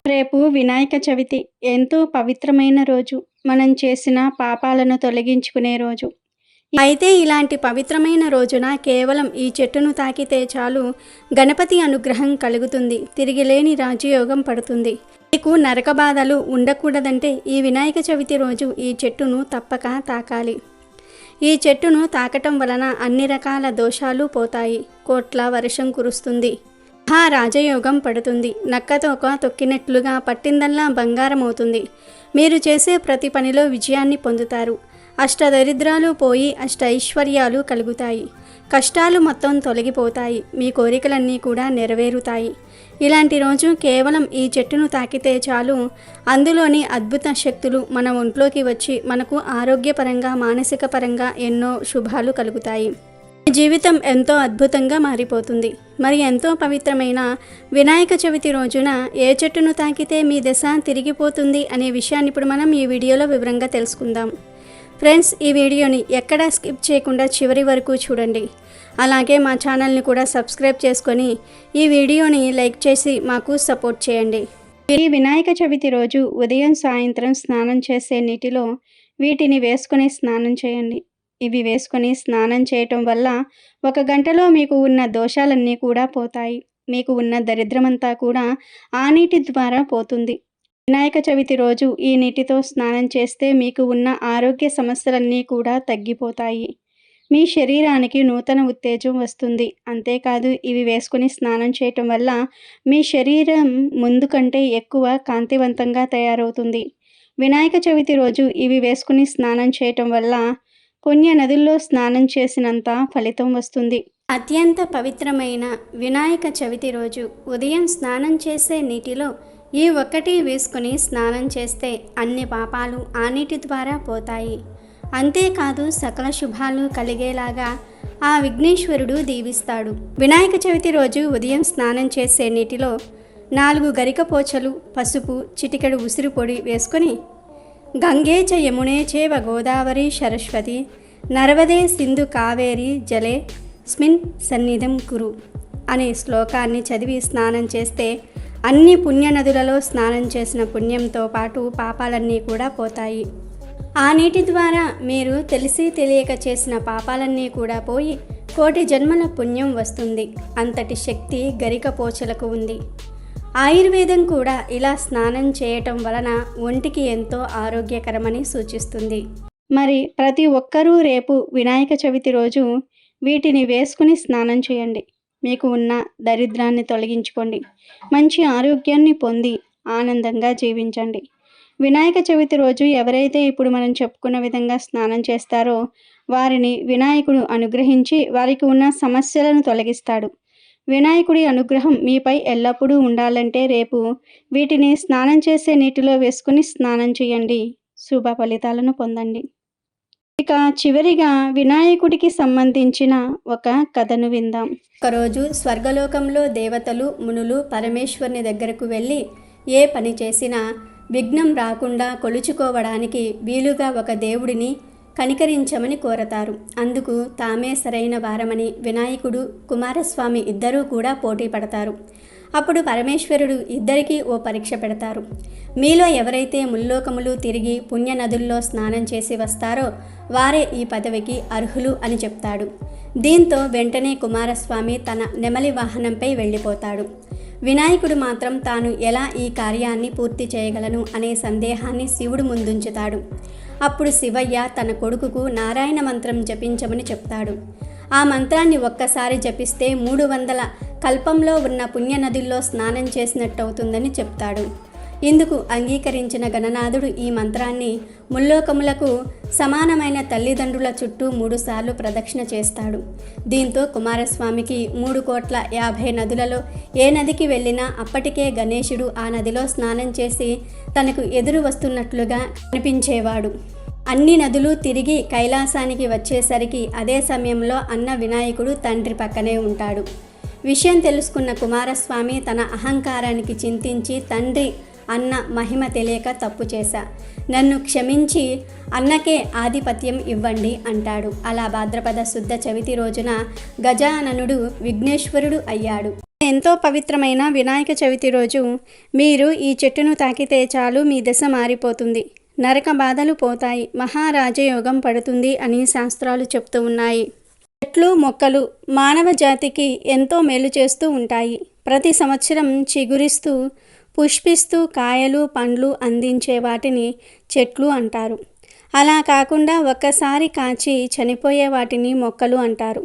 రేపు వినాయక చవితి ఎంతో పవిత్రమైన రోజు. మనం చేసిన పాపాలను తొలగించుకునే రోజు. అయితే ఇలాంటి పవిత్రమైన రోజున కేవలం ఈ చెట్టును తాకితే చాలు గణపతి అనుగ్రహం కలుగుతుంది. తిరిగిలేని రాజయోగం పడుతుంది. మీకు నరక బాధలు ఉండకూడదంటే ఈ వినాయక చవితి రోజు ఈ చెట్టును తప్పక తాకాలి. ఈ చెట్టును తాకటం వలన అన్ని రకాల దోషాలు పోతాయి. కోట్ల వర్షం కురుస్తుంది. రాజయోగం పడుతుంది. నక్కతోక తొక్కినట్లుగా పట్టిందల్లా బంగారం అవుతుంది. మీరు చేసే ప్రతి పనిలో విజయాన్ని పొందుతారు. అష్టదరిద్రాలు పోయి అష్ట ఐశ్వర్యాలు కలుగుతాయి. కష్టాలు మొత్తం తొలగిపోతాయి. మీ కోరికలన్నీ కూడా నెరవేరుతాయి. ఇలాంటి రోజు కేవలం ఈ చెట్టును తాకితే చాలు అందులోని అద్భుత శక్తులు మన ఒంట్లోకి వచ్చి మనకు ఆరోగ్యపరంగా మానసిక పరంగా ఎన్నో శుభాలు కలుగుతాయి. జీవితం ఎంతో అద్భుతంగా మారిపోతుంది. మరి ఎంతో పవిత్రమైన వినాయక చవితి రోజున ఏ చెట్టును తాకితే మీ దశ తిరిగిపోతుంది అనే విషయాన్ని ఇప్పుడు మనం ఈ వీడియోలో వివరంగా తెలుసుకుందాం. ఫ్రెండ్స్, ఈ వీడియోని ఎక్కడా స్కిప్ చేయకుండా చివరి వరకు చూడండి. అలాగే మా ఛానల్ని కూడా సబ్స్క్రైబ్ చేసుకొని ఈ వీడియోని లైక్ చేసి మాకు సపోర్ట్ చేయండి. ఈ వినాయక చవితి రోజు ఉదయం సాయంత్రం స్నానం చేసే నీటిలో వీటిని వేసుకొని స్నానం చేయండి. ఇవి వేసుకొని స్నానం చేయటం వల్ల 1 గంటలో మీకు ఉన్న దోషాలన్నీ కూడా పోతాయి. మీకు ఉన్న దరిద్రమంతా కూడా ఆ నీటి ద్వారా పోతుంది. వినాయక చవితి రోజు ఈ నీటితో స్నానం చేస్తే మీకు ఉన్న ఆరోగ్య సమస్యలన్నీ కూడా తగ్గిపోతాయి. మీ శరీరానికి నూతన ఉత్తేజం వస్తుంది. అంతేకాదు ఇవి వేసుకొని స్నానం చేయటం వల్ల మీ శరీరం ముందు కంటే ఎక్కువ కాంతివంతంగా తయారవుతుంది. వినాయక చవితి రోజు ఇవి వేసుకుని స్నానం చేయటం వల్ల పుణ్య నదుల్లో స్నానం చేసినంత ఫలితం వస్తుంది. అత్యంత పవిత్రమైన వినాయక చవితి రోజు ఉదయం స్నానం చేసే నీటిలో ఈ ఒక్కటి వేసుకుని స్నానం చేస్తే అన్ని పాపాలు ఆ నీటి ద్వారా పోతాయి. అంతేకాదు సకల శుభాలు కలిగేలాగా ఆ విఘ్నేశ్వరుడు దీవిస్తాడు. వినాయక చవితి రోజు ఉదయం స్నానం చేసే నీటిలో 4 గరికపోచలు, పసుపు, చిటికెడు ఉసిరి పొడి వేసుకొని గంగే చ యమునే చేవ గోదావరి సరస్వతి నర్మదే సింధు కావేరి జలే స్మిన్ సన్నిధం కురు అనే శ్లోకాన్ని చదివి స్నానం చేస్తే అన్ని పుణ్యనదులలో స్నానం చేసిన పుణ్యంతో పాటు పాపాలన్నీ కూడా పోతాయి. ఆ నీటి ద్వారా మీరు తెలిసి తెలియక చేసిన పాపాలన్నీ కూడా పోయి కోటి జన్మల పుణ్యం వస్తుంది. అంతటి శక్తి గరికపోచలకు ఉంది. ఆయుర్వేదం కూడా ఇలా స్నానం చేయటం వలన ఒంటికి ఎంతో ఆరోగ్యకరమని సూచిస్తుంది. మరి ప్రతి ఒక్కరూ రేపు వినాయక చవితి రోజు వీటిని వేసుకుని స్నానం చేయండి. మీకు ఉన్న దరిద్రాన్ని తొలగించుకోండి. మంచి ఆరోగ్యాన్ని పొంది ఆనందంగా జీవించండి. వినాయక చవితి రోజు ఎవరైతే ఇప్పుడు మనం చెప్పుకున్న విధంగా స్నానం చేస్తారో వారిని వినాయకుడు అనుగ్రహించి వారికి ఉన్న సమస్యలను తొలగిస్తాడు. వినాయకుడి అనుగ్రహం మీపై ఎల్లప్పుడూ ఉండాలంటే రేపు వీటిని స్నానం చేసే నీటిలో వేసుకుని స్నానం చేయండి. శుభ ఫలితాలను పొందండి. ఇక చివరిగా వినాయకుడికి సంబంధించిన ఒక కథను విందాం. ఒకరోజు స్వర్గలోకంలో దేవతలు, మునులు పరమేశ్వరుని దగ్గరకు వెళ్ళి ఏ పని చేసినా విఘ్నం రాకుండా కొలుచుకోవడానికి వీలుగా ఒక దేవుడిని కనికరించమని కోరతారు. అందుకు తామే సరైన వారమని వినాయకుడు, కుమారస్వామి ఇద్దరూ కూడా పోటీ పడతారు. అప్పుడు పరమేశ్వరుడు ఇద్దరికీ ఓ పరీక్ష పెడతారు. మీలో ఎవరైతే ముల్లోకములు తిరిగి పుణ్యనదుల్లో స్నానం చేసి వస్తారో వారే ఈ పదవికి అర్హులు అని చెప్తాడు. దీంతో వెంటనే కుమారస్వామి తన నెమలి వాహనంపై వెళ్ళిపోతాడు. వినాయకుడు మాత్రం తాను ఎలా ఈ కార్యాన్ని పూర్తి చేయగలను అనే సందేహాన్ని శివుడు ముందుంచుతాడు. అప్పుడు శివయ్య తన కొడుకుకు నారాయణ మంత్రం జపించమని చెప్తాడు. ఆ మంత్రాన్ని ఒక్కసారి జపిస్తే 300 కల్పంలో ఉన్న పుణ్యనదుల్లో స్నానం చేసినట్టవుతుందని చెప్తాడు. ఇందుకు అంగీకరించిన గణనాథుడు ఈ మంత్రాన్ని ముల్లోకములకు సమానమైన తల్లిదండ్రుల చుట్టూ 3 సార్లు ప్రదక్షిణ చేస్తాడు. దీంతో కుమారస్వామికి 3,50,00,000 నదులలో ఏ నదికి వెళ్ళినా అప్పటికే గణేశుడు ఆ నదిలో స్నానం చేసి తనకు ఎదురు వస్తున్నట్లుగా కనిపించేవాడు. అన్ని నదులు తిరిగి కైలాసానికి వచ్చేసరికి అదే సమయంలో అన్న వినాయకుడు తండ్రి పక్కనే ఉంటాడు. విషయం తెలుసుకున్న కుమారస్వామి తన అహంకారానికి చింతించి తండ్రి అన్న మహిమ తెలియక తప్పు చేశా, నన్ను క్షమించి అన్నకే ఆధిపత్యం ఇవ్వండి అంటాడు. అలా భాద్రపద శుద్ధ చవితి రోజున గజాననుడు విఘ్నేశ్వరుడు అయ్యాడు. ఎంతో పవిత్రమైన వినాయక చవితి రోజు మీరు ఈ చెట్టును తాకితే చాలు మీ దశ మారిపోతుంది, నరక బాధలు పోతాయి, మహారాజయోగం పడుతుంది అని శాస్త్రాలు చెప్తూ ఉన్నాయి. చెట్లు మొక్కలు మానవ జాతికి ఎంతో మేలు చేస్తూ ఉంటాయి. ప్రతి సంవత్సరం చిగురిస్తూ పుష్పిస్తూ కాయలు పండ్లు అందించే వాటిని చెట్లు అంటారు. అలా కాకుండా ఒక్కసారి కాచి చనిపోయే వాటిని మొక్కలు అంటారు.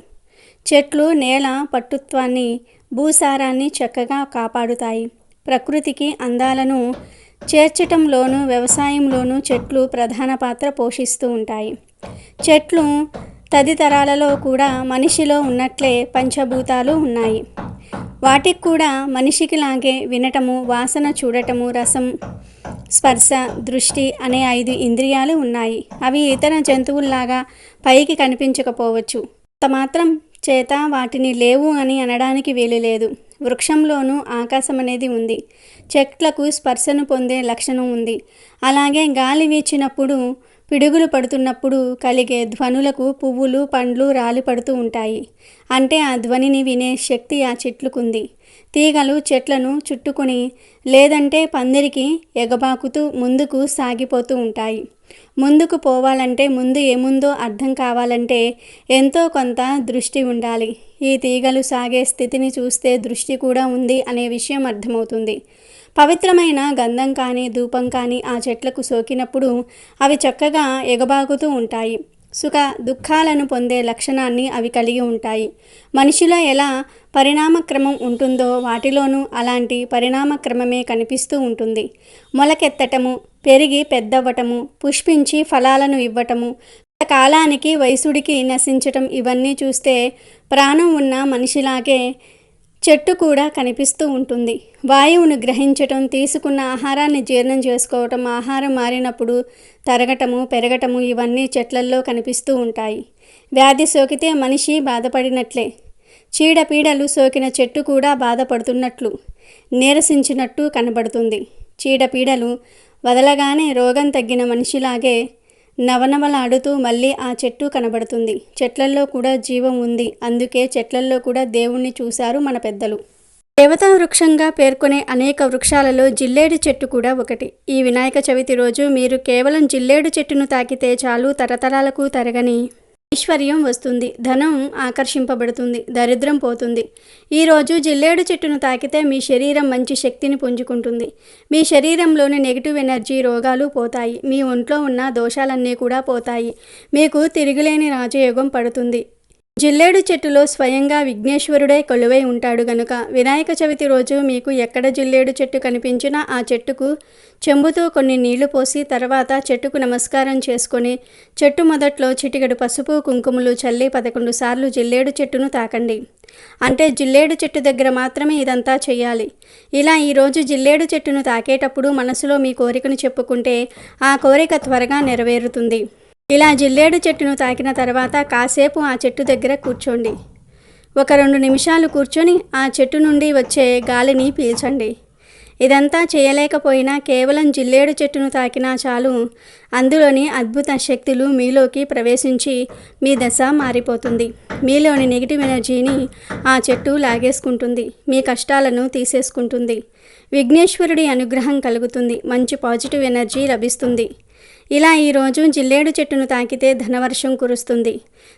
చెట్లు నేల పట్టుత్వాన్ని భూసారాన్ని చక్కగా కాపాడుతాయి. ప్రకృతికి అందాలను చేర్చటంలోనూ వ్యవసాయంలోనూ చెట్లు ప్రధాన పాత్ర పోషిస్తూ ఉంటాయి. చెట్లు తదితరాలలో కూడా మనిషిలో ఉన్నట్లే పంచభూతాలు ఉన్నాయి. వాటికి కూడా మనిషికి లాగే వినటము, వాసన, చూడటము, రసం, స్పర్శ, దృష్టి అనే 5 ఇంద్రియాలు ఉన్నాయి. అవి ఇతర జంతువుల్లాగా పైకి కనిపించకపోవచ్చు. అంత మాత్రం చేత వాటిని లేవు అని అనడానికి వీలు లేదు. వృక్షంలోనూ ఆకాశం అనేది ఉంది. చెట్లకు స్పర్శను పొందే లక్షణం ఉంది. అలాగే గాలి వీచినప్పుడు, పిడుగులు పడుతున్నప్పుడు కలిగే ధ్వనులకు పువ్వులు పండ్లు రాలి పడుతూ ఉంటాయి. అంటే ఆ ధ్వనిని వినే శక్తి ఆ చెట్లుకుంది. తీగలు చెట్లను చుట్టుకుని లేదంటే పందిరికి ఎగబాకుతూ ముందుకు సాగిపోతూ ఉంటాయి. ముందుకు పోవాలంటే ముందు ఏముందో అర్థం కావాలంటే ఎంతో కొంత దృష్టి ఉండాలి. ఈ తీగలు సాగే స్థితిని చూస్తే దృష్టి కూడా ఉంది అనే విషయం అర్థమవుతుంది. పవిత్రమైన గంధం కానీ ధూపం కానీ ఆ చెట్లకు సోకినప్పుడు అవి చక్కగా ఎగబాకుతూ ఉంటాయి. సుఖ దుఃఖాలను పొందే లక్షణాన్ని అవి కలిగి ఉంటాయి. మనిషిలో ఎలా పరిణామక్రమం ఉంటుందో వాటిలోనూ అలాంటి పరిణామక్రమమే కనిపిస్తూ ఉంటుంది. మొలకెత్తటము, పెరిగి పెద్దవ్వటము, పుష్పించి ఫలాలను ఇవ్వటము, కాలానికి వయసుడికి నశించటం, ఇవన్నీ చూస్తే ప్రాణం ఉన్న మనిషిలాగే చెట్టు కూడా కనిపిస్తూ ఉంటుంది. వాయువును గ్రహించటం, తీసుకున్న ఆహారాన్ని జీర్ణం చేసుకోవటం, ఆహారం మారినప్పుడు తరగటము పెరగటము, ఇవన్నీ చెట్లల్లో కనిపిస్తూ ఉంటాయి. వ్యాధి సోకితే మనిషి బాధపడినట్లే చీడపీడలు సోకిన చెట్టు కూడా బాధపడుతున్నట్లు, నీరసించినట్టు కనబడుతుంది. చీడపీడలు వదలగానే రోగం తగ్గిన మనిషిలాగే నవనవలాడుతూ మళ్ళీ ఆ చెట్టు కనబడుతుంది. చెట్లల్లో కూడా జీవం ఉంది. అందుకే చెట్లల్లో కూడా దేవుణ్ణి చూశారు మన పెద్దలు. దేవతా వృక్షంగా పేర్కొనే అనేక వృక్షాలలో జిల్లేడు చెట్టు కూడా ఒకటి. ఈ వినాయక చవితి రోజు మీరు కేవలం జిల్లేడు చెట్టును తాకితే చాలు, తరతరాలకు తరగని ఐశ్వర్యం వస్తుంది, ధనం ఆకర్షింపబడుతుంది, దరిద్రం పోతుంది. ఈరోజు జిల్లేడు చెట్టును తాకితే మీ శరీరం మంచి శక్తిని పుంజుకుంటుంది. మీ శరీరంలోని నెగిటివ్ ఎనర్జీ, రోగాలు పోతాయి. మీ ఒంట్లో ఉన్న దోషాలన్నీ కూడా పోతాయి. మీకు తిరుగులేని రాజయోగం పడుతుంది. జిల్లేడు చెట్టులో స్వయంగా విఘ్నేశ్వరుడే కొలువై ఉంటాడు గనుక వినాయక చవితి రోజు మీకు ఎక్కడ జిల్లేడు చెట్టు కనిపించినా ఆ చెట్టుకు చెంబుతో కొన్ని నీళ్లు పోసి తర్వాత చెట్టుకు నమస్కారం చేసుకొని చెట్టు మొదట్లో చిటికెడు పసుపు కుంకుమలు చల్లి 11 సార్లు జిల్లేడు చెట్టును తాకండి. అంటే జిల్లేడు చెట్టు దగ్గర మాత్రమే ఇదంతా చేయాలి. ఇలా ఈరోజు జిల్లేడు చెట్టును తాకేటప్పుడు మనసులో మీ కోరికను చెప్పుకుంటే ఆ కోరిక త్వరగా నెరవేరుతుంది. ఇలా జిల్లేడు చెట్టును తాకిన తర్వాత కాసేపు ఆ చెట్టు దగ్గర కూర్చోండి. 1-2 నిమిషాలు కూర్చొని ఆ చెట్టు నుండి వచ్చే గాలిని పీల్చండి. ఇదంతా చేయలేకపోయినా కేవలం జిల్లేడు చెట్టును తాకినా చాలు, అందులోని అద్భుత శక్తులు మీలోకి ప్రవేశించి మీ దశ మారిపోతుంది. మీలోని నెగిటివ్ ఎనర్జీని ఆ చెట్టు లాగేసుకుంటుంది, మీ కష్టాలను తీసేసుకుంటుంది. విఘ్నేశ్వరుడి అనుగ్రహం కలుగుతుంది, మంచి పాజిటివ్ ఎనర్జీ లభిస్తుంది. ఇలా ఈరోజు జిల్లేడు చెట్టును తాకితే ధనవర్షం కురుస్తుంది,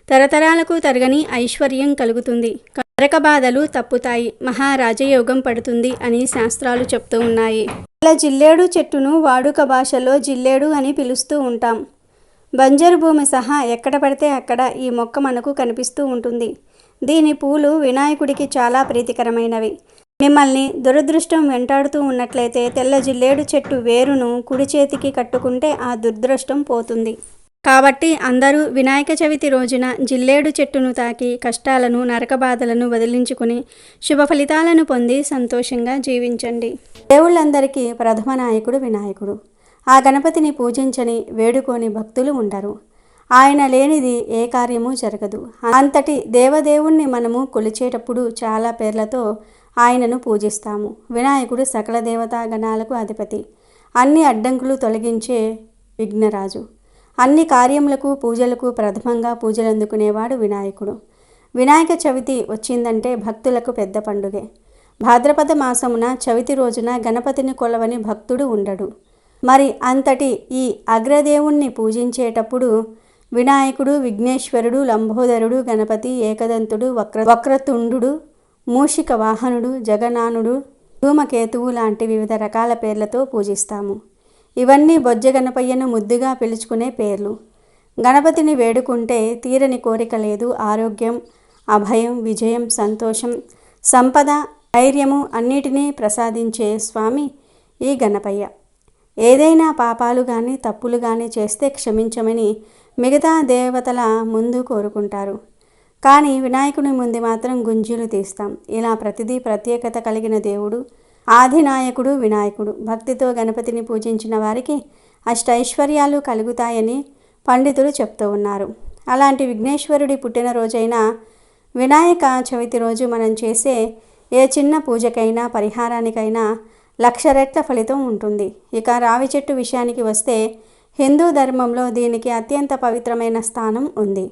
తరతరాలకు తరగని ఐశ్వర్యం కలుగుతుంది, నరక బాధలు తప్పుతాయి, మహారాజయోగం పడుతుంది అని శాస్త్రాలు చెప్తూ ఉన్నాయి. ఇలా జిల్లేడు చెట్టును వాడుక భాషలో జిల్లేడు అని పిలుస్తూ ఉంటాం. బంజరు భూమి సహా ఎక్కడ పడితే అక్కడ ఈ మొక్క మనకు కనిపిస్తూ ఉంటుంది. దీని పూలు వినాయకుడికి చాలా ప్రీతికరమైనవి. మిమ్మల్ని దురదృష్టం వెంటాడుతూ ఉన్నట్లయితే తెల్ల జిల్లేడు చెట్టు వేరును కుడి చేతికి కట్టుకుంటే ఆ దురదృష్టం పోతుంది. కాబట్టి అందరూ వినాయక చవితి రోజున జిల్లేడు చెట్టును తాకి కష్టాలను నరక బాధలను వదిలించుకుని శుభ ఫలితాలను పొంది సంతోషంగా జీవించండి. దేవుళ్ళందరికీ ప్రథమ నాయకుడు వినాయకుడు. ఆ గణపతిని పూజించని వేడుకోని భక్తులు ఉండరు. ఆయన లేనిది ఏ కార్యము జరగదు. అంతటి దేవదేవుణ్ణి మనము కొలిచేటప్పుడు చాలా పేర్లతో ఆయనను పూజిస్తాము. వినాయకుడు సకల దేవతా గణాలకు అధిపతి, అన్ని అడ్డంకులు తొలగించే విఘ్నరాజు. అన్ని కార్యములకు పూజలకు ప్రథమంగా పూజలు అందుకునేవాడు వినాయకుడు. వినాయక చవితి వచ్చిందంటే భక్తులకు పెద్ద పండుగే. భాద్రపద మాసమున చవితి రోజున గణపతిని కొలవని భక్తుడు ఉండడు. మరి అంతటి ఈ అగ్రదేవుణ్ణి పూజించేటప్పుడు వినాయకుడు, విఘ్నేశ్వరుడు, లంబోదరుడు, గణపతి, ఏకదంతుడు, వక్రతుండు, మూషిక వాహనుడు, జగనానుడు, ధూమకేతువు లాంటి వివిధ రకాల పేర్లతో పూజిస్తాము. ఇవన్నీ బొజ్జ గణపయ్యను ముద్దుగా పిలుచుకునే పేర్లు. గణపతిని వేడుకుంటే తీరని కోరిక లేదు. ఆరోగ్యం, అభయం, విజయం, సంతోషం, సంపద, ధైర్యము అన్నిటినీ ప్రసాదించే స్వామి ఈ గణపయ్య. ఏదైనా పాపాలు కానీ తప్పులు కానీ చేస్తే క్షమించమని మిగతా దేవతల ముందు కోరుకుంటారు. కానీ వినాయకుని ముందు మాత్రం గుంజీలు తీస్తాం. ఇలా ప్రతిదీ ప్రత్యేకత కలిగిన దేవుడు ఆదినాయకుడు వినాయకుడు. భక్తితో గణపతిని పూజించిన వారికి అష్టైశ్వర్యాలు కలుగుతాయని పండితులు చెప్తూ ఉన్నారు. అలాంటి విఘ్నేశ్వరుడి పుట్టినరోజైన వినాయక చవితి రోజు మనం చేసే ఏ చిన్న పూజకైనా పరిహారానికైనా 1,00,000 రెట్ల ఫలితం ఉంటుంది. ఇక రావి చెట్టు విషయానికి వస్తే హిందూ ధర్మంలో దీనికి అత్యంత పవిత్రమైన స్థానం ఉంది.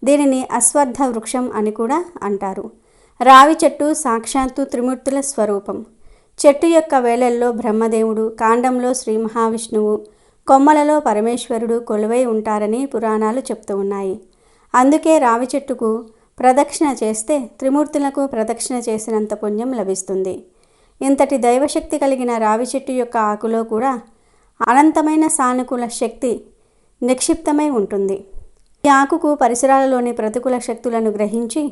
దీనిని అశ్వత్థ వృక్షం అని కూడా అంటారు. రావి చెట్టు సాక్షాత్తు త్రిమూర్తుల స్వరూపం. చెట్టు యొక్క వేళల్లో బ్రహ్మదేవుడు, కాండంలో శ్రీ మహావిష్ణువు, కొమ్మలలో పరమేశ్వరుడు కొలువై ఉంటారని పురాణాలు చెప్తూ ఉన్నాయి. అందుకే రావి చెట్టుకు ప్రదక్షిణ చేస్తే త్రిమూర్తులకు ప్రదక్షిణ చేసినంత పుణ్యం లభిస్తుంది. ఇంతటి దైవశక్తి కలిగిన రావి చెట్టు యొక్క ఆకులో కూడా అనంతమైన సానుకూల శక్తి నిక్షిప్తమై ఉంటుంది. ఈ ఆకుకు పరిసరాలలోని ప్రతికూల శక్తులను గ్రహించి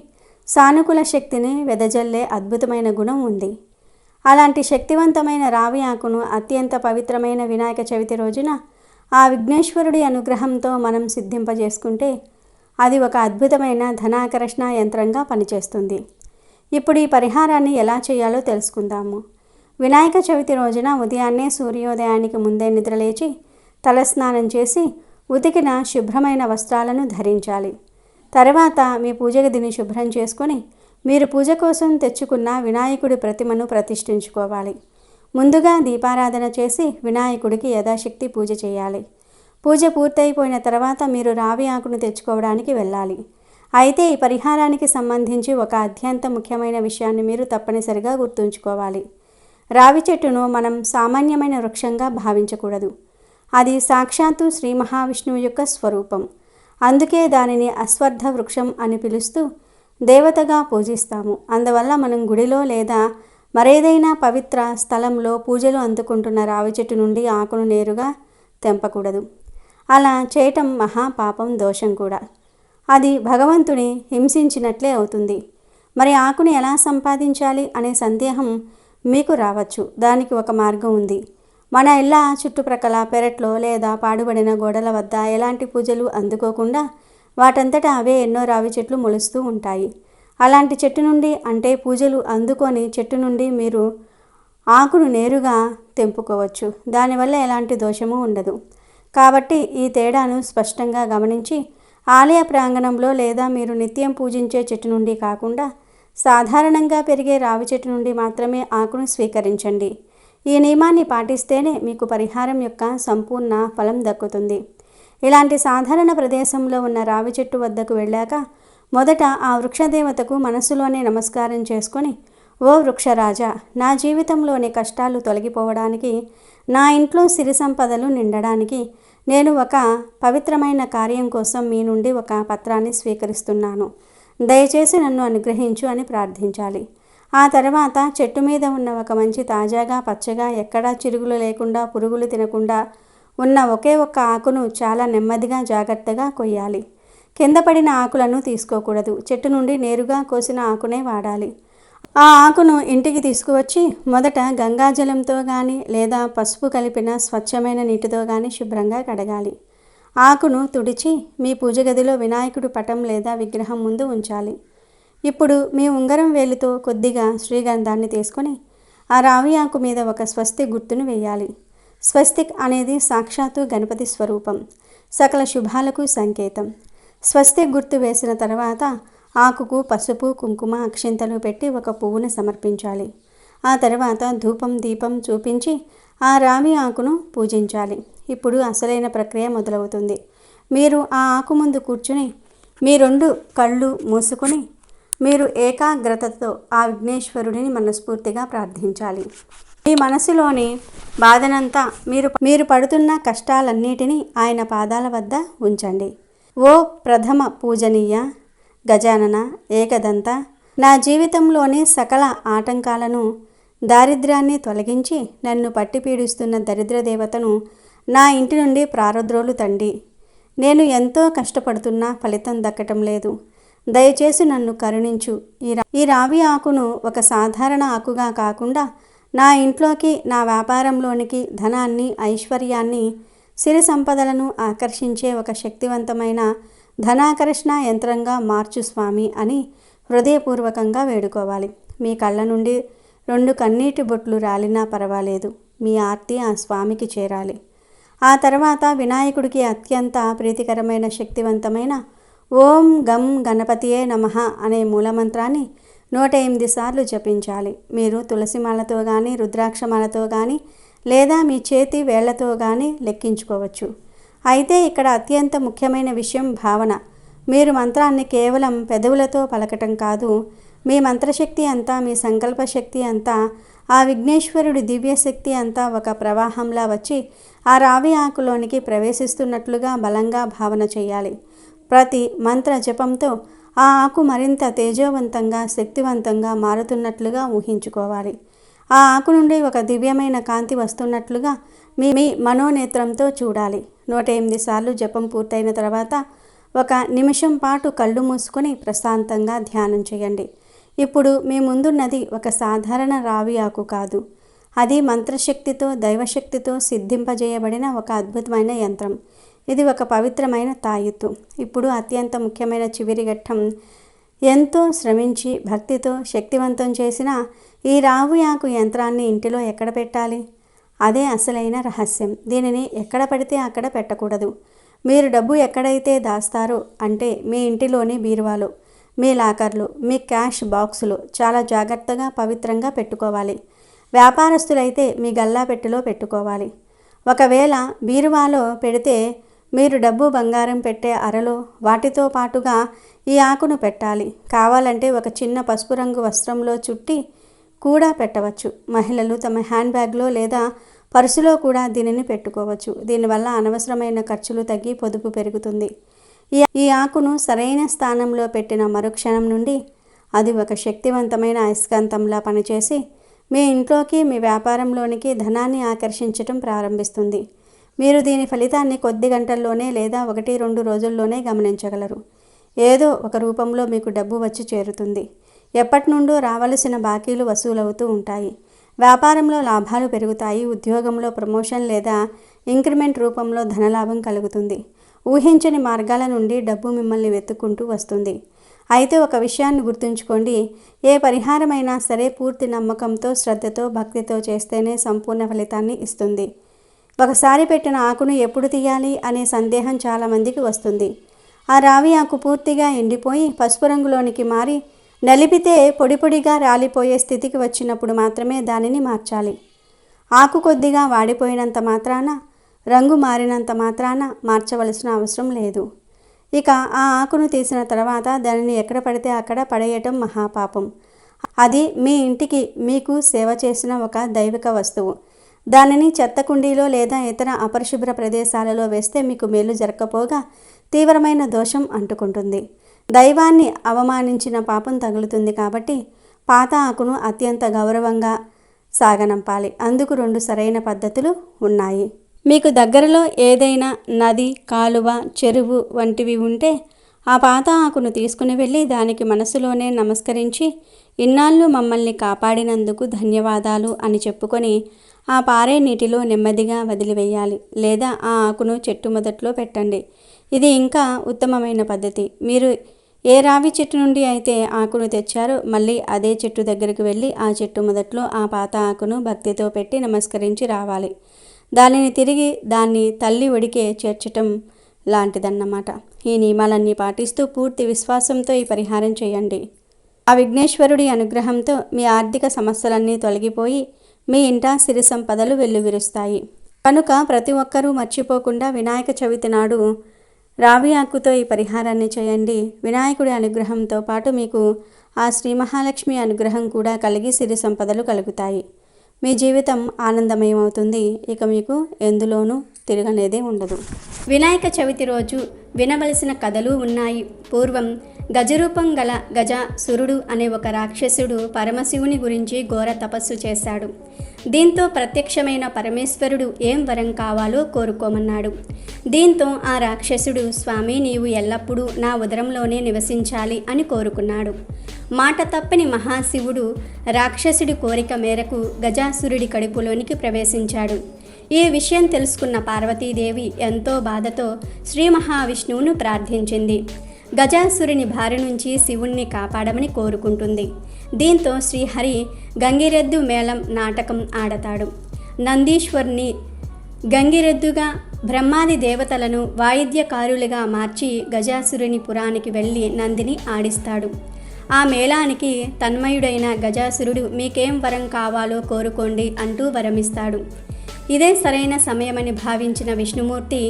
సానుకూల శక్తిని వెదజల్లే అద్భుతమైన గుణం ఉంది. అలాంటి శక్తివంతమైన రావి ఆకును అత్యంత పవిత్రమైన వినాయక చవితి రోజున ఆ విఘ్నేశ్వరుడి అనుగ్రహంతో మనం సిద్ధింపజేసుకుంటే అది ఒక అద్భుతమైన ధనాకర్షణ యంత్రంగా పనిచేస్తుంది. ఇప్పుడు ఈ పరిహారాన్ని ఎలా చేయాలో తెలుసుకుందాము. వినాయక చవితి రోజున ఉదయాన్నే సూర్యోదయానికి ముందే నిద్రలేచి తలస్నానం చేసి ఉతికిన శుభ్రమైన వస్త్రాలను ధరించాలి. తర్వాత మీ పూజ గదిని శుభ్రం చేసుకొని మీరు పూజ కోసం తెచ్చుకున్న వినాయకుడి ప్రతిమను ప్రతిష్ఠించుకోవాలి. ముందుగా దీపారాధన చేసి వినాయకుడికి యథాశక్తి పూజ చేయాలి. పూజ పూర్తయిపోయిన తర్వాత మీరు రావి ఆకును తెచ్చుకోవడానికి వెళ్ళాలి. అయితే ఈ పరిహారానికి సంబంధించి ఒక అత్యంత ముఖ్యమైన విషయాన్ని మీరు తప్పనిసరిగా గుర్తుంచుకోవాలి. రావి చెట్టును మనం సామాన్యమైన వృక్షంగా భావించకూడదు. అది సాక్షాత్తు శ్రీ మహావిష్ణువు యొక్క స్వరూపం. అందుకే దానిని అశ్వత్థ వృక్షం అని పిలుస్తూ దేవతగా పూజిస్తాము. అందువల్ల మనం గుడిలో లేదా మరేదైనా పవిత్ర స్థలంలో పూజలు అందుకుంటున్న రావి చెట్టు నుండి ఆకును నేరుగా తెంపకూడదు. అలా చేయటం మహాపాపం, దోషం కూడా. అది భగవంతుని హింసించినట్లే అవుతుంది. మరి ఆకుని ఎలా సంపాదించాలి అనే సందేహం మీకు రావచ్చు. దానికి ఒక మార్గం ఉంది. మన ఇళ్ళ చుట్టుప్రక్కల పెరట్లో లేదా పాడుబడిన గోడల వద్ద ఎలాంటి పూజలు అందుకోకుండా వాటంతటా అవే ఎన్నో రావి చెట్లు మొలుస్తూ ఉంటాయి. అలాంటి చెట్టు నుండి, అంటే పూజలు అందుకొని చెట్టు నుండి మీరు ఆకును నేరుగా తెంపుకోవచ్చు. దానివల్ల ఎలాంటి దోషము ఉండదు. కాబట్టి ఈ తేడాను స్పష్టంగా గమనించి ఆలయ ప్రాంగణంలో లేదా మీరు నిత్యం పూజించే చెట్టు నుండి కాకుండా సాధారణంగా పెరిగే రావి చెట్టు నుండి మాత్రమే ఆకును స్వీకరించండి. ఈ నియమాన్ని పాటిస్తేనే మీకు పరిహారం యొక్క సంపూర్ణ ఫలం దక్కుతుంది. ఇలాంటి సాధారణ ప్రదేశంలో ఉన్న రావి చెట్టు వద్దకు వెళ్ళాక మొదట ఆ వృక్షదేవతకు మనసులోనే నమస్కారం చేసుకొని, ఓ వృక్షరాజా, నా జీవితంలోని కష్టాలు తొలగిపోవడానికి, నా ఇంట్లో సిరి సంపదలు నిండడానికి నేను ఒక పవిత్రమైన కార్యం కోసం మీ నుండి ఒక పత్రాన్ని స్వీకరిస్తున్నాను. దయచేసి నన్ను అనుగ్రహించు అని ప్రార్థించాలి. ఆ తర్వాత చెట్టు మీద ఉన్న ఒక మంచి తాజాగా పచ్చగా ఎక్కడా చిరుగులు లేకుండా పురుగులు తినకుండా ఉన్న ఒకే ఒక్క ఆకును చాలా నెమ్మదిగా జాగ్రత్తగా కొయ్యాలి. కింద పడిన ఆకులను తీసుకోకూడదు. చెట్టు నుండి నేరుగా కోసిన ఆకునే వాడాలి. ఆ ఆకును ఇంటికి తీసుకువచ్చి మొదట గంగాజలంతో కానీ లేదా పసుపు కలిపిన స్వచ్ఛమైన నీటితో కానీ శుభ్రంగా కడగాలి. ఆకును తుడిచి మీ పూజ గదిలో వినాయకుడి పటం లేదా విగ్రహం ముందు ఉంచాలి. ఇప్పుడు మీ ఉంగరం వేలితో కొద్దిగా శ్రీగంధాన్ని తీసుకొని ఆ రావి ఆకు మీద ఒక స్వస్తిక్ గుర్తును వేయాలి. స్వస్తిక్ అనేది సాక్షాత్తు గణపతి స్వరూపం, సకల శుభాలకు సంకేతం. స్వస్తిక్ గుర్తు వేసిన తర్వాత ఆకుకు పసుపు కుంకుమ అక్షింతలు పెట్టి ఒక పువ్వును సమర్పించాలి. ఆ తర్వాత ధూపం దీపం చూపించి ఆ రావి ఆకును పూజించాలి. ఇప్పుడు అసలైన ప్రక్రియ మొదలవుతుంది. మీరు ఆ ఆకు ముందు కూర్చుని మీ 2 కళ్ళు మూసుకొని మీరు ఏకాగ్రతతో ఆ విఘ్నేశ్వరుడిని మనస్ఫూర్తిగా ప్రార్థించాలి. మీ మనసులోని బాధనంతా మీరు పడుతున్న కష్టాలన్నిటినీ ఆయన పాదాల వద్ద ఉంచండి. ఓ ప్రథమ పూజనీయ గజానన ఏకదంత, నా జీవితంలోని సకల ఆటంకాలను దారిద్ర్యాన్ని తొలగించి నన్ను పట్టి పీడిస్తున్న దరిద్ర దేవతను నా ఇంటి నుండి ప్రారద్రోలు తండి. నేను ఎంతో కష్టపడుతున్నా ఫలితం దక్కటం లేదు. దయచేసి నన్ను కరుణించు. ఈ రావి ఆకును ఒక సాధారణ ఆకుగా కాకుండా నా ఇంట్లోకి నా వ్యాపారంలోనికి ధనాన్ని ఐశ్వర్యాన్ని సిరి సంపదలను ఆకర్షించే ఒక శక్తివంతమైన ధనాకర్షణ యంత్రంగా మార్చు స్వామి అని హృదయపూర్వకంగా వేడుకోవాలి. మీ కళ్ళ నుండి 2 కన్నీటి బొట్లు రాలినా పర్వాలేదు. మీ ఆర్తి ఆ స్వామికి చేరాలి. ఆ తర్వాత వినాయకుడికి అత్యంత ప్రీతికరమైన శక్తివంతమైన ఓం గం గణపతియే నమః అనే మూలమంత్రాన్ని 108 సార్లు జపించాలి. మీరు తులసిమాలతో కానీ రుద్రాక్షమాలతో కానీ లేదా మీ చేతి వేళ్లతో కానీ లెక్కించుకోవచ్చు. అయితే ఇక్కడ అత్యంత ముఖ్యమైన విషయం భావన. మీరు మంత్రాన్ని కేవలం పెదవులతో పలకటం కాదు. మీ మంత్రశక్తి అంతా, మీ సంకల్ప శక్తి అంతా, ఆ విఘ్నేశ్వరుడి దివ్యశక్తి అంతా ఒక ప్రవాహంలా వచ్చి ఆ రావి ఆకులోనికి ప్రవేశిస్తున్నట్లుగా బలంగా భావన చేయాలి. ప్రతి మంత్ర జపంతో ఆ ఆకు మరింత తేజోవంతంగా శక్తివంతంగా మారుతున్నట్లుగా ఊహించుకోవాలి. ఆ ఆకు నుండి ఒక దివ్యమైన కాంతి వస్తున్నట్లుగా మీ మనోనేత్రంతో చూడాలి. 108 సార్లు జపం పూర్తయిన తర్వాత 1 నిమిషం పాటు కళ్ళు మూసుకొని ప్రశాంతంగా ధ్యానం చేయండి. ఇప్పుడు మీ ముందున్నది ఒక సాధారణ రావి ఆకు కాదు. అది మంత్రశక్తితో దైవశక్తితో సిద్ధింపజేయబడిన ఒక అద్భుతమైన యంత్రం. ఇది ఒక పవిత్రమైన తాయెత్తు. ఇప్పుడు అత్యంత ముఖ్యమైన చివరి ఘట్టం. ఎంతో శ్రమించి భక్తితో శక్తివంతం చేసిన ఈ రావి ఆకు యంత్రాన్ని ఇంటిలో ఎక్కడ పెట్టాలి? అదే అసలైన రహస్యం. దీనిని ఎక్కడ పడితే అక్కడ పెట్టకూడదు. మీరు డబ్బు ఎక్కడైతే దాస్తారో అంటే మీ ఇంటిలోని బీరువాలో, మీ లాకర్లు, మీ క్యాష్ బాక్సులు చాలా జాగ్రత్తగా పవిత్రంగా పెట్టుకోవాలి. వ్యాపారస్తులైతే మీ గల్లాపెట్టెలో పెట్టుకోవాలి. ఒకవేళ బీరువాలో పెడితే మీరు డబ్బు బంగారం పెట్టే అరలో వాటితో పాటుగా ఈ ఆకును పెట్టాలి. కావాలంటే ఒక చిన్న పసుపు రంగు వస్త్రంలో చుట్టి కూడా పెట్టవచ్చు. మహిళలు తమ హ్యాండ్ బ్యాగ్లో లేదా పర్సులో కూడా దీనిని పెట్టుకోవచ్చు. దీనివల్ల అనవసరమైన ఖర్చులు తగ్గి పొదుపు పెరుగుతుంది. ఈ ఆకును సరైన స్థానంలో పెట్టిన మరుక్షణం నుండి అది ఒక శక్తివంతమైన అయస్కాంతంలా పనిచేసి మీ ఇంట్లోకి మీ వ్యాపారంలోనికి ధనాన్ని ఆకర్షించటం ప్రారంభిస్తుంది. మీరు దీని ఫలితాన్ని కొద్ది గంటల్లోనే లేదా 1-2 రోజుల్లోనే గమనించగలరు. ఏదో ఒక రూపంలో మీకు డబ్బు వచ్చి చేరుతుంది. ఎప్పటి నుండో రావలసిన బాకీలు వసూలవుతూ ఉంటాయి. వ్యాపారంలో లాభాలు పెరుగుతాయి. ఉద్యోగంలో ప్రమోషన్ లేదా ఇంక్రిమెంట్ రూపంలో ధనలాభం కలుగుతుంది. ఊహించని మార్గాల నుండి డబ్బు మిమ్మల్ని వెతుక్కుంటూ వస్తుంది. అయితే ఒక విషయాన్ని గుర్తుంచుకోండి. ఏ పరిహారమైనా సరే పూర్తి నమ్మకంతో, శ్రద్ధతో, భక్తితో చేస్తేనే సంపూర్ణ ఫలితాన్ని ఇస్తుంది. ఒకసారి పెట్టిన ఆకును ఎప్పుడు తీయాలి అనే సందేహం చాలామందికి వస్తుంది. ఆ రావి ఆకు పూర్తిగా ఎండిపోయి పసుపు రంగులోనికి మారి నలిపితే పొడి పొడిగా రాలిపోయే స్థితికి వచ్చినప్పుడు మాత్రమే దానిని మార్చాలి. ఆకు కొద్దిగా వాడిపోయినంత మాత్రాన, రంగు మారినంత మాత్రాన మార్చవలసిన అవసరం లేదు. ఇక ఆ ఆకును తీసిన తర్వాత దానిని ఎక్కడ పడితే అక్కడ పడేయటం మహాపాపం. అది మీ ఇంటికి మీకు సేవ చేసిన ఒక దైవిక వస్తువు. దానిని చెత్త కుండీలో లేదా ఇతర అపరిశుభ్ర ప్రదేశాలలో వేస్తే మీకు మేలు జరగకపోగా తీవ్రమైన దోషం అంటుకుంటుంది. దైవాన్ని అవమానించిన పాపం తగులుతుంది. కాబట్టి పాత ఆకును అత్యంత గౌరవంగా సాగనంపాలి. అందుకు 2 సరైన పద్ధతులు ఉన్నాయి. మీకు దగ్గరలో ఏదైనా నది, కాలువ, చెరువు వంటివి ఉంటే ఆ పాత ఆకును తీసుకుని వెళ్ళి దానికి మనసులోనే నమస్కరించి ఇన్నాళ్ళు మమ్మల్ని కాపాడినందుకు ధన్యవాదాలు అని చెప్పుకొని ఆ పారే నీటిలో నెమ్మదిగా వదిలివేయాలి. లేదా ఆ ఆకును చెట్టు మొదట్లో పెట్టండి. ఇది ఇంకా ఉత్తమమైన పద్ధతి. మీరు ఏ రావి చెట్టు నుండి అయితే ఆకును తెచ్చారో మళ్ళీ అదే చెట్టు దగ్గరికి వెళ్ళి ఆ చెట్టు మొదట్లో ఆ పాత ఆకును భక్తితో పెట్టి నమస్కరించి రావాలి. దానిని తిరిగి దాన్ని తల్లి ఒడికే చేర్చటం లాంటిదన్నమాట. ఈ నియమాలన్నీ పాటిస్తూ పూర్తి విశ్వాసంతో ఈ పరిహారం చేయండి. ఆ విఘ్నేశ్వరుడి అనుగ్రహంతో మీ ఆర్థిక సమస్యలన్నీ తొలగిపోయి మీ ఇంట సిరి సంపదలు వెల్లువిరుస్తాయి. కనుక ప్రతి ఒక్కరూ మర్చిపోకుండా వినాయక చవితి నాడు రావి ఆకుతో ఈ పరిహారాన్ని చేయండి. వినాయకుడి అనుగ్రహంతో పాటు మీకు ఆ శ్రీ మహాలక్ష్మి అనుగ్రహం కూడా కలిగి సిరి సంపదలు కలుగుతాయి. మీ జీవితం ఆనందమయమవుతుంది. ఇక మీకు ఎందులోనూ తిరగనేదే ఉండదు. వినాయక చవితి రోజు వినవలసిన కథలు ఉన్నాయి. పూర్వం గజరూపం గల గజాసురుడు అనే ఒక రాక్షసుడు పరమశివుని గురించి ఘోర తపస్సు చేశాడు. దీంతో ప్రత్యక్షమైన పరమేశ్వరుడు ఏం వరం కావాలో కోరుకోమన్నాడు. దీంతో ఆ రాక్షసుడు, స్వామి నీవు ఎల్లప్పుడూ నా ఉదరంలోనే నివసించాలి అని కోరుకున్నాడు. మాట తప్పని మహాశివుడు రాక్షసుడి కోరిక మేరకు గజాసురుడి కడుపులోనికి ప్రవేశించాడు. ఈ విషయం తెలుసుకున్న పార్వతీదేవి ఎంతో బాధతో శ్రీ మహావిష్ణువును ప్రార్థించింది. గజాసురుని బారి నుంచి శివుణ్ణి కాపాడమని కోరుకుంటుంది. దీంతో శ్రీహరి గంగిరెద్దు మేళం నాటకం ఆడతాడు. నందీశ్వరుని గంగిరెద్దుగా, బ్రహ్మాది దేవతలను వాయిద్యకారులుగా మార్చి గజాసురుని పురానికి వెళ్ళి నందిని ఆడిస్తాడు. ఆ మేళానికి తన్మయుడైన గజాసురుడు మీకేం వరం కావాలో కోరుకోండి అంటూ వరమిస్తాడు. ఇదే సరైన సమయమని భావించిన విష్ణుమూర్తి,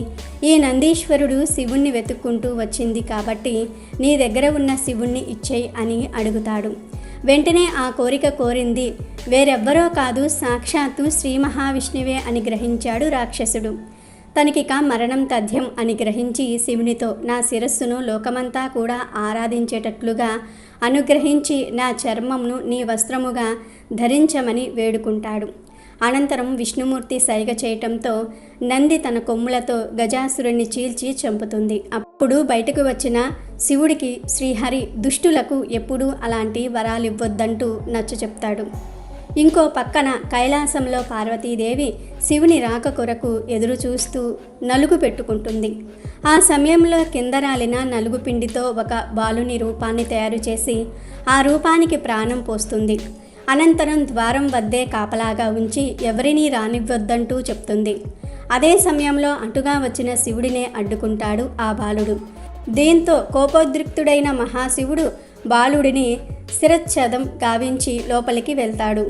ఈ నందీశ్వరుడు శివుణ్ణి వెతుక్కుంటూ వచ్చింది కాబట్టి నీ దగ్గర ఉన్న శివుణ్ణి ఇచ్చేయి అని అడుగుతాడు. వెంటనే ఆ కోరిక కోరింది వేరెవ్వరో కాదు, సాక్షాత్తు శ్రీ మహావిష్ణువే అని గ్రహించాడు రాక్షసుడు. తనకిక మరణం తథ్యం అని గ్రహించి శివునితో నా శిరస్సును లోకమంతా కూడా ఆరాధించేటట్లుగా అనుగ్రహించి నా చర్మంను నీ వస్త్రముగా ధరించమని వేడుకుంటాడు. అనంతరం విష్ణుమూర్తి సైగ చేయటంతో నంది తన కొమ్ములతో గజాసురుణ్ణి చీల్చి చంపుతుంది. అప్పుడు బయటకు వచ్చిన శివుడికి శ్రీహరి దుష్టులకు ఎప్పుడూ అలాంటి వరాలివ్వొద్దంటూ నచ్చ చెప్తాడు. ఇంకో పక్కన కైలాసంలో పార్వతీదేవి శివుని రాక కొరకు ఎదురు చూస్తూ నలుగు పెట్టుకుంటుంది. ఆ సమయంలో కింద రాలిన నలుగు పిండితో ఒక బాలుని రూపాన్ని తయారు చేసి ఆ రూపానికి ప్రాణం పోస్తుంది. అనంతరం ద్వారం వద్దే కాపలాగా ఉంచి ఎవరినీ రానివ్వొద్దంటూ చెప్తుంది. అదే సమయంలో అటుగా వచ్చిన శివుడినే అడ్డుకుంటాడు ఆ బాలుడు. దీంతో కోపోద్రిక్తుడైన మహాశివుడు బాలుడిని శిరచ్ఛేదం గావించి లోపలికి వెళ్తాడు.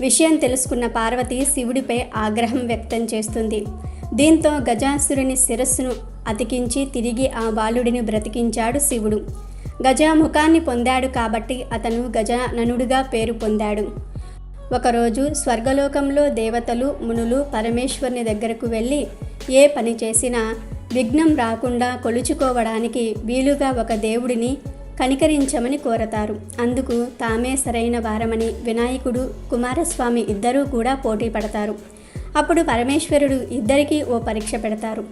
విషయం తెలుసుకున్న పార్వతి శివుడిపై ఆగ్రహం వ్యక్తం చేస్తుంది. దీంతో గజాసురుని శిరస్సును అతికించి తిరిగి ఆ బాలుడిని బ్రతికించాడు శివుడు. గజముఖాన్ని పొందాడు కాబట్టి అతను గజాననుడిగా పేరు పొందాడు. ఒకరోజు స్వర్గలోకంలో దేవతలు, మునులు పరమేశ్వరుని దగ్గరకు వెళ్ళి ఏ పని చేసినా విఘ్నం రాకుండా కొలుచుకోవడానికి వీలుగా ఒక దేవుడిని కనికరించమని కోరతారు. అందుకు తామే సరైన వారమని వినాయకుడు, కుమారస్వామి ఇద్దరూ కూడా పోటీ పడతారు. అప్పుడు పరమేశ్వరుడు ఇద్దరికీ ఓ పరీక్ష పెడతారు.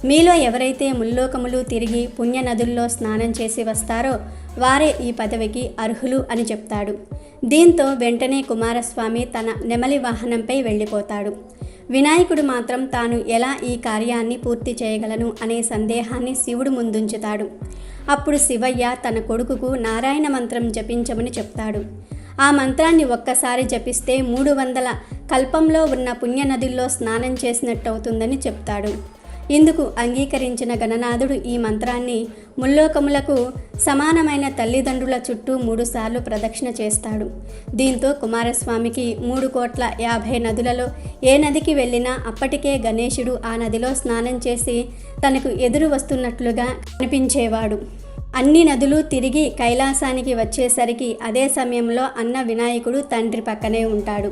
మీలో ఎవరైతే ముల్లోకములు తిరిగి పుణ్యనదుల్లో స్నానం చేసి వస్తారో వారే ఈ పదవికి అర్హులు అని చెప్తాడు. దీంతో వెంటనే కుమారస్వామి తన నెమలి వాహనంపై వెళ్ళిపోతాడు. వినాయకుడు మాత్రం తాను ఎలా ఈ కార్యాన్ని పూర్తి చేయగలను అనే సందేహాన్ని శివుడు ముందుంచుతాడు. అప్పుడు శివయ్య తన కొడుకుకు నారాయణ మంత్రం జపించమని చెప్తాడు. ఆ మంత్రాన్ని ఒక్కసారి జపిస్తే 300 కల్పంలో ఉన్న పుణ్యనదుల్లో స్నానం చేసినట్టవుతుందని చెప్తాడు. ఇందుకు అంగీకరించిన గణనాథుడు ఈ మంత్రాన్ని ముల్లోకములకు సమానమైన తల్లిదండ్రుల చుట్టూ 3 సార్లు ప్రదక్షిణ చేస్తాడు. దీంతో కుమారస్వామికి 3,50,00,000 నదులలో ఏ నదికి వెళ్ళినా అప్పటికే గణేశుడు ఆ నదిలో స్నానం చేసి తనకు ఎదురు వస్తున్నట్లుగా అనిపించేవాడు. అన్ని నదులు తిరిగి కైలాసానికి వచ్చేసరికి అదే సమయంలో అన్న వినాయకుడు తండ్రి పక్కనే ఉంటాడు.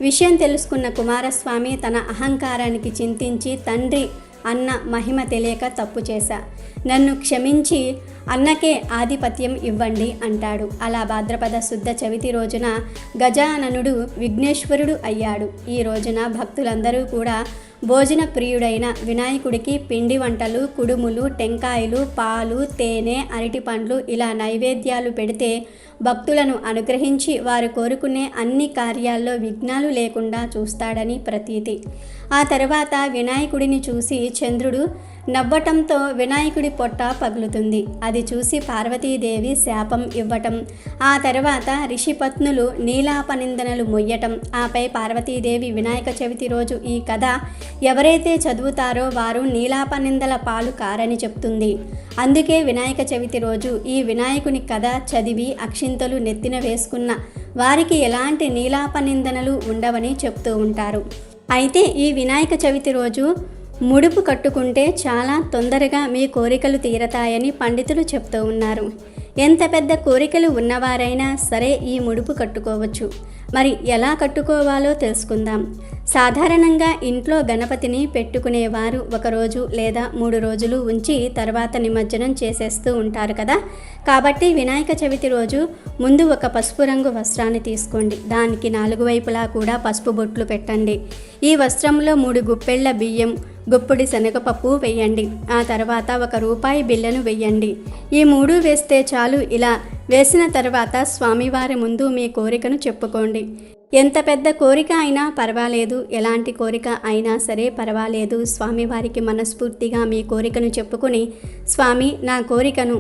విషయం తెలుసుకున్న కుమారస్వామి తన అహంకారానికి చింతించి తండ్రి అన్న మహిమ తెలియక తప్పు చేశా, నన్ను క్షమించి అన్నకే ఆధిపత్యం ఇవ్వండి అంటాడు. అలా భాద్రపద శుద్ధ చవితి రోజున గజాననుడు విఘ్నేశ్వరుడు అయ్యాడు. ఈ రోజున భక్తులందరూ కూడా భోజన ప్రియుడైన వినాయకుడికి పిండి వంటలు, కుడుములు, టెంకాయలు, పాలు, తేనె, అరటిపండ్లు ఇలా నైవేద్యాలు పెడితే భక్తులను అనుగ్రహించి వారు కోరుకునే అన్ని కార్యాల్లో విఘ్నాలు లేకుండా చూస్తాడని ప్రతీతి. ఆ తర్వాత వినాయకుడిని చూసి చంద్రుడు నవ్వటంతో వినాయకుడి పొట్ట పగులుతుంది. అది చూసి పార్వతీదేవి శాపం ఇవ్వటం, ఆ తర్వాత ఋషిపత్నులు నీలాపనిందనలు మొయ్యటం, ఆపై పార్వతీదేవి వినాయక చవితి రోజు ఈ కథ ఎవరైతే చదువుతారో వారు నీలాపనిందల పాలు కారని చెప్తుంది. అందుకే వినాయక చవితి రోజు ఈ వినాయకుని కథ చదివి అక్షింతలు నెత్తిన వేసుకున్న వారికి ఎలాంటి నీలాపనిందనలు ఉండవని చెప్తూ ఉంటారు. అయితే ఈ వినాయక చవితి రోజు ముడుపు కట్టుకుంటే చాలా తొందరగా మీ కోరికలు తీరతాయని పండితులు చెప్తూ ఉన్నారు. ఎంత పెద్ద కోరికలు ఉన్నవారైనా సరే ఈ ముడుపు కట్టుకోవచ్చు. మరి ఎలా కట్టుకోవాలో తెలుసుకుందాం. సాధారణంగా ఇంట్లో గణపతిని పెట్టుకునేవారు 1 రోజు లేదా 3 రోజులు ఉంచి తర్వాత నిమజ్జనం చేసేస్తూ ఉంటారు కదా. కాబట్టి వినాయక చవితి రోజు ముందు ఒక పసుపు రంగు వస్త్రాన్ని తీసుకోండి. దానికి 4 వైపులా కూడా పసుపు బొట్లు పెట్టండి. ఈ వస్త్రంలో 3 గుప్పెళ్ల బియ్యం, గుప్పిడి శనగపప్పు వేయండి. ఆ తర్వాత 1 రూపాయి బిళ్ళను వేయండి. ఈ 3 వేస్తే చాలు. ఇలా వేసిన తర్వాత స్వామివారి ముందు మీ కోరికను చెప్పుకోండి. ఎంత పెద్ద కోరిక అయినా పర్వాలేదు, ఎలాంటి కోరిక అయినా సరే పర్వాలేదు. స్వామివారికి మనస్ఫూర్తిగా మీ కోరికను చెప్పుకొని, స్వామి నా కోరికను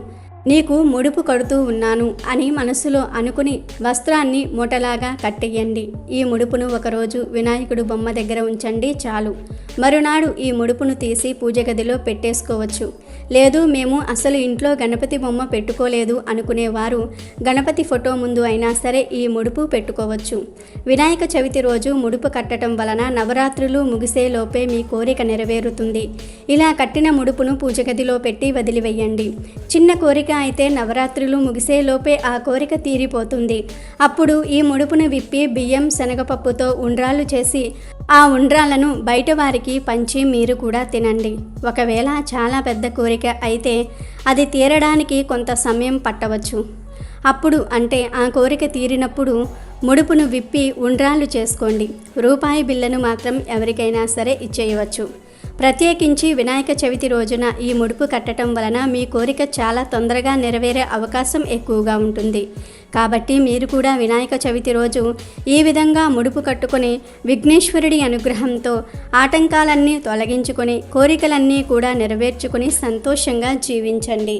నీకు ముడుపు కడుతూ ఉన్నాను అని మనసులో అనుకుని వస్త్రాన్ని మూటలాగా కట్టేయండి. ఈ ముడుపును 1 రోజు వినాయకుడు బొమ్మ దగ్గర ఉంచండి చాలు. మరునాడు ఈ ముడుపును తీసి పూజ గదిలో పెట్టేసుకోవచ్చు. లేదు మేము అసలు ఇంట్లో గణపతి బొమ్మ పెట్టుకోలేదు అనుకునేవారు గణపతి ఫోటో ముందు అయినా సరే ఈ ముడుపు పెట్టుకోవచ్చు. వినాయక చవితి రోజు ముడుపు కట్టడం వలన నవరాత్రులు ముగిసేలోపే మీ కోరిక నెరవేరుతుంది. ఇలా కట్టిన ముడుపును పూజ గదిలో పెట్టి వదిలివేయండి. చిన్న కోరిక అయితే నవరాత్రులు ముగిసేలోపే ఆ కోరిక తీరిపోతుంది. అప్పుడు ఈ ముడుపును విప్పి బియ్యం శనగపప్పుతో ఉండ్రాళ్ళు చేసి ఆ ఉండ్రాలను బయట వారికి పంచి మీరు కూడా తినండి. ఒకవేళ చాలా పెద్ద కోరిక అయితే అది తీరడానికి కొంత సమయం పట్టవచ్చు. అప్పుడు అంటే ఆ కోరిక తీరినప్పుడు ముడుపును విప్పి ఉండ్రాళ్ళు చేసుకోండి. రూపాయి బిళ్ళను మాత్రం ఎవరికైనా సరే ఇచ్చేయవచ్చు. ప్రత్యేకించి వినాయక చవితి రోజున ఈ ముడుపు కట్టడం వలన మీ కోరిక చాలా తొందరగా నెరవేరే అవకాశం ఎక్కువగా ఉంటుంది. కాబట్టి మీరు కూడా వినాయక చవితి రోజు ఈ విధంగా ముడుపు కట్టుకొని విఘ్నేశ్వరుడి అనుగ్రహంతో ఆటంకాలన్నీ తొలగించుకొని కోరికలన్నీ కూడా నెరవేర్చుకొని సంతోషంగా జీవించండి.